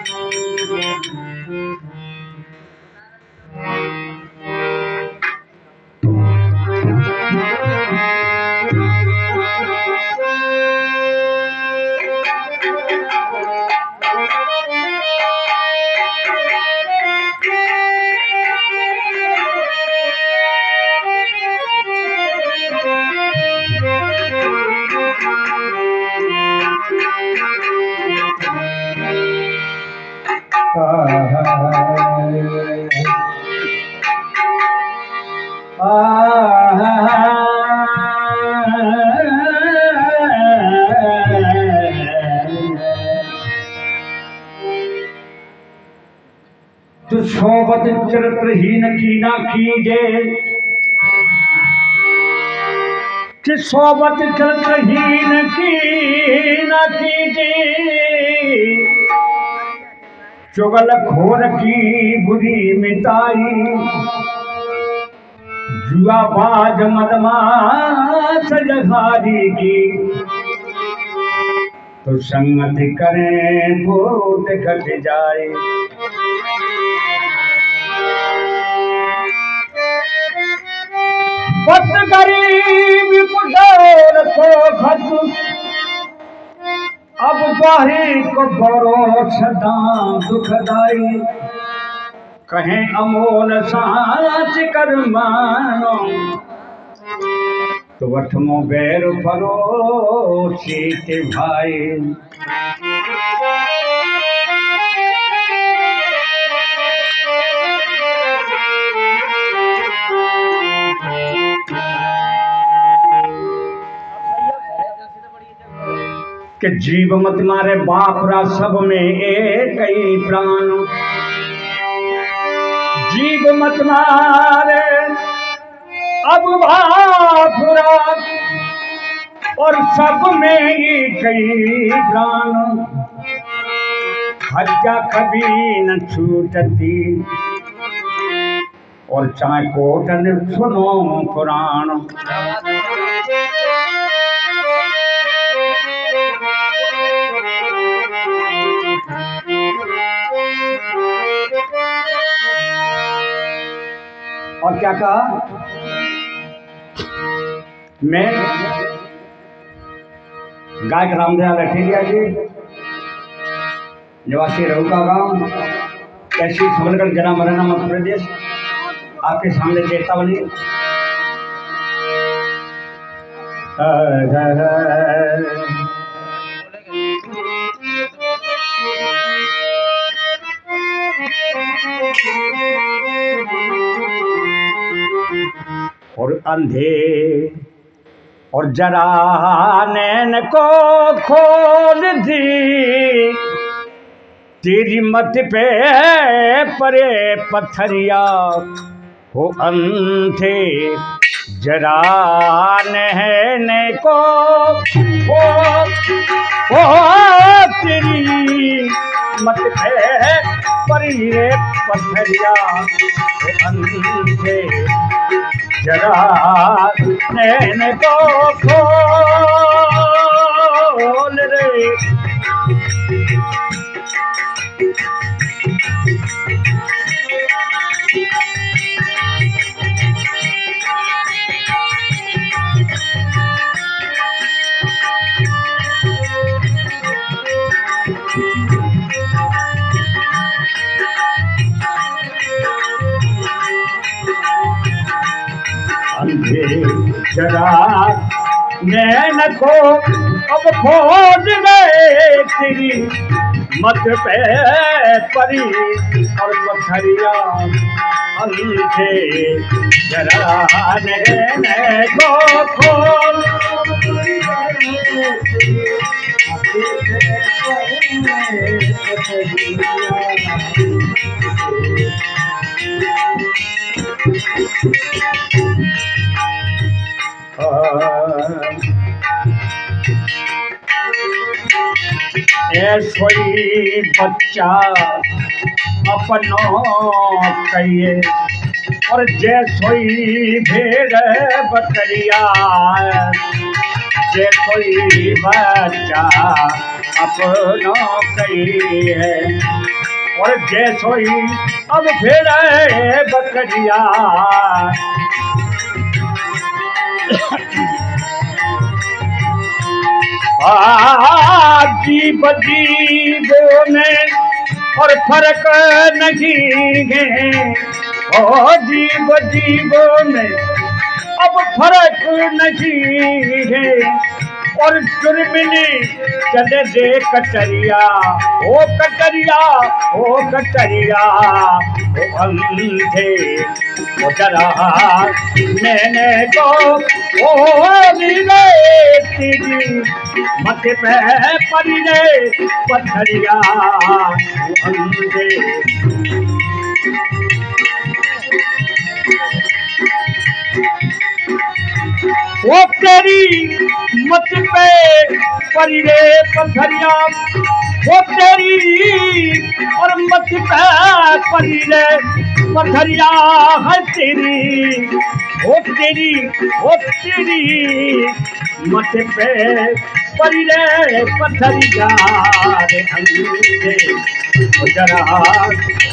तो सोबत चरित्रहीन की ना कीजे, कि सोबत चरित्रहीन की ना कीजे, चुगल खोर की बुरी मिटाई, जुआ बाज मदमाश जहारी की, तो संगत करें भूत घट जाए। बद गरीब कुडोर को खत, अब बाही को बरो सदा दुखदाई, कहें अमोल साच कर मानो, तो वठमो बैर परोसी के भाई। कि जीव मत मारे बाप रा सब में एक ही प्राण, जीव मत मारे अब बाप रा और सब में एक ही प्राण, हत्या कभी न छूटती और चाहे कोटन सुनो पुराण। और क्या कहा, मैं गायक रामदयाल अठेरिया जी, निवासी रहुका गांव, तहसील सबलगढ़, जिला मुरैना, मध्य प्रदेश, आपके सामने चेतावनी। और अंधे और जरा नैन को खोल दी, तेरी मत पे परे पत्थरिया हो अंधे, जरा नैन को हो तेरी मत पे परी रे पत्थरिया हो अंधे, जरा नैन को खोल रे। अंधे जरा नैन को अब खोल दे, तेरी मत पे परी और पत्थरिया, अंधे जरा नैन को खोल, ऐसोई बच्चा अपनो कहिए, और जैसोई भेड़ बकरिया, जैसोई बच्चा अपनो कहिए, और जैसो ही अब भेड़े बकरिया जीव जीवों में और फर्क नहीं है, ओ जीव जीवों में अब फर्क नहीं है। और जुर्मिनी चले दे कटरिया, ओ कटरिया, ओ कटरिया, ओ अंधे ओ जरा मैंने को ओ नीले तेरी मत पे पड़ी रे पथरिया, ओ अंधे वो तेरी मत पे परी रे पथरिया, वो तेरी और मत पे परी रे पथरिया है तेरी, वो तेरी, वो तेरी मत पे परी रे पथरिया रे अंधे ओ जरा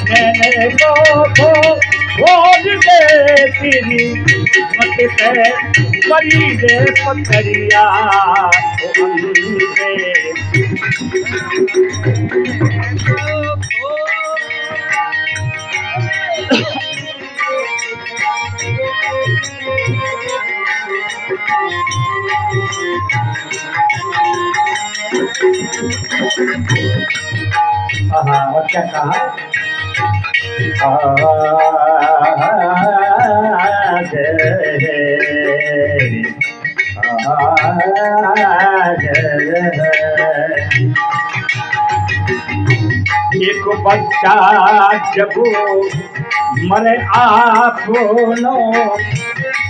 मैंने को खोल दे तेरी मत पे परी रे पथरिया ओ अंधे। और क्या कहा? एक बच्चा जब मरे आँखों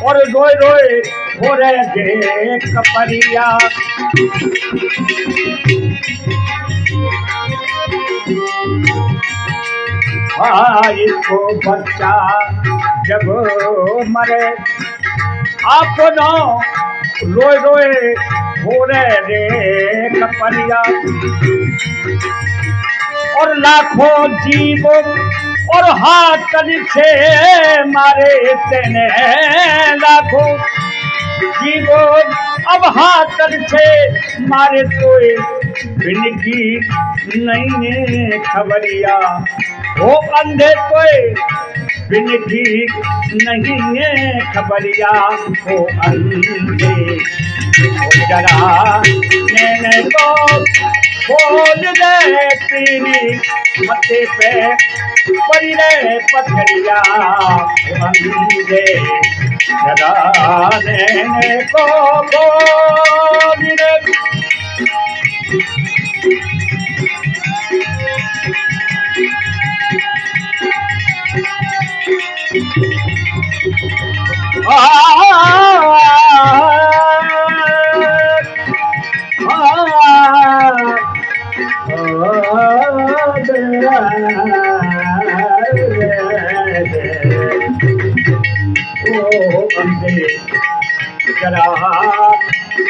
और रोए रोए हो रहे थे कपरिया, इसको बच्चा जब मरे आपनो रोए रोए हो रहे रे कपरिया। और लाखों जीव और हाथ से मारे तेने, लाखों जीव अब हाथ से मारे तोए बिनगी नहीं खबरिया, वो अंधे तोए बिनगी नहीं है खबरिया, वो अंधे ओ जरा मैंने को खोल दे तेरी मत्थे पे परी रे पथरिया, अंधे जरा मैंने को खोल दे।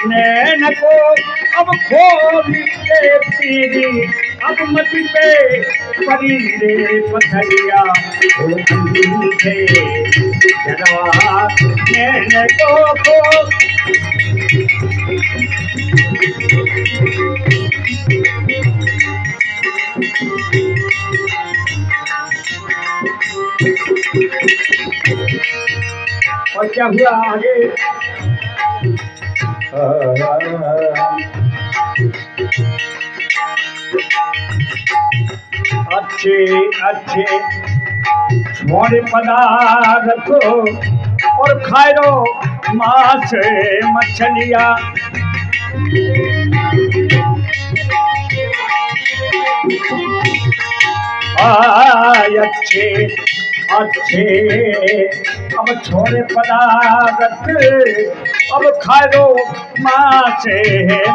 नैन को अब खोल दे तेरी अब मत पे परी रे पथरिया, अंधे जरा नैन को और क्या हुआ आगे? अच्छे अच्छे छोड़े पदार्थ और खायरो मांस मछलियाँ, अच्छे अच्छे अब छोड़े पदार्थ अब खायरो मांस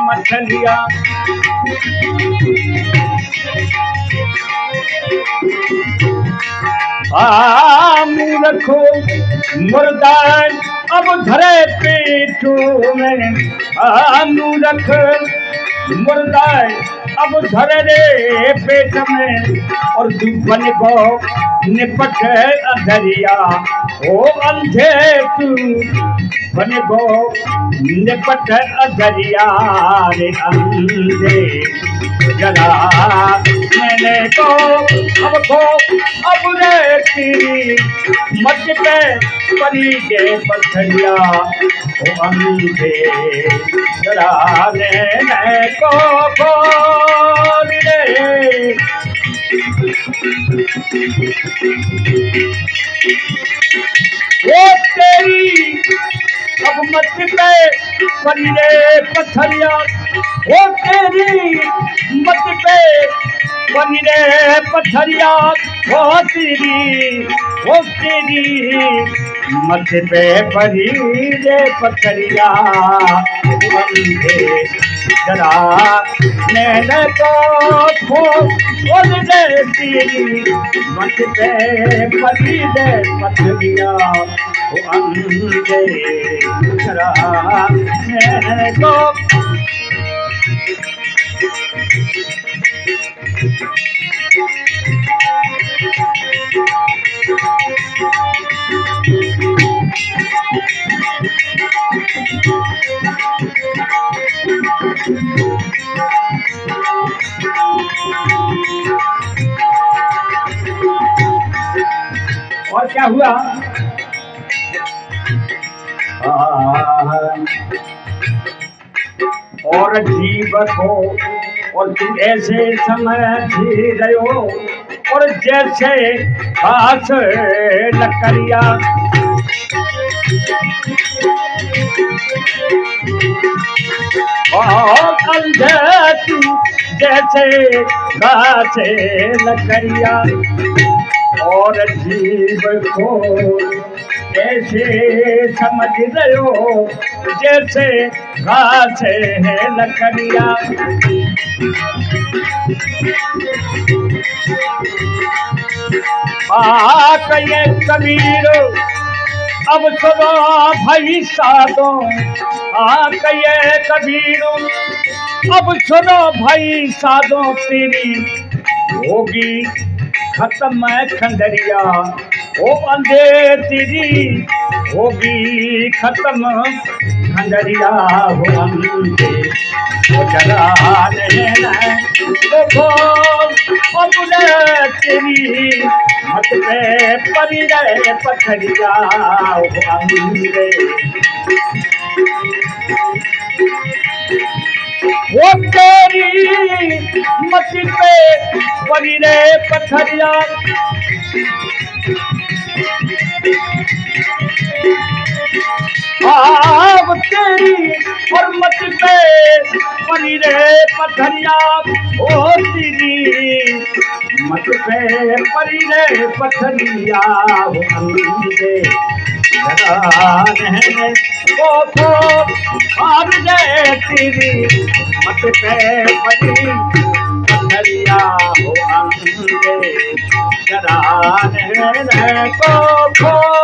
मछलियाँ। मूर्खो मुर्दा अब धरे पेटू में, मूर्ख मुर्दा अब धर रे पेट में और तू बन गो निपट अधरिया ओ अंधे तू बन गो निपट अधरिया रे अंधे जरा मैंने अब रे तेरी मत पे परी दे पत्थरिया ओ अंधे जरा मैंने को खोल रे वो तेरी अब मत पे परी दे पत्थरिया वो तेरी मत पे परी दे पत्थरिया वो तेरी मत पे परी दे पत्थरिया अंधे जरा नैन को खोल दे तेरी मत पे परी दे पत्थरिया वो अंधे जरा नैन को और क्या हुआ और जीव को और तुम ऐसे समझ रहो और जैसे घास लकड़िया और अंधे तू जैसे घास लकड़िया और जीव को ऐसे समझ रहो जैसे घास है लकड़िया कहिए कबीर अब सुनो भाई साधो कहिए कबीर अब सुनो भाई साधो तेरी होगी खत्म खंडरिया ओ अंधे तेरी होगी खत्म खंडरिया हो अंधे ओ जरा देखो तेरी मत पे परी रहे पत्थरिया हो अंधे वो तेरी मत पे परी रहे पत्थरिया अब तेरी और मत पे परी रे पत्थरिया ओ तेरी मत पे परी रे पत्थरिया हो अंधे जरा रहने को आज जाए तेरी मत पे परी पत्थरिया हो अंधे जरा रहने को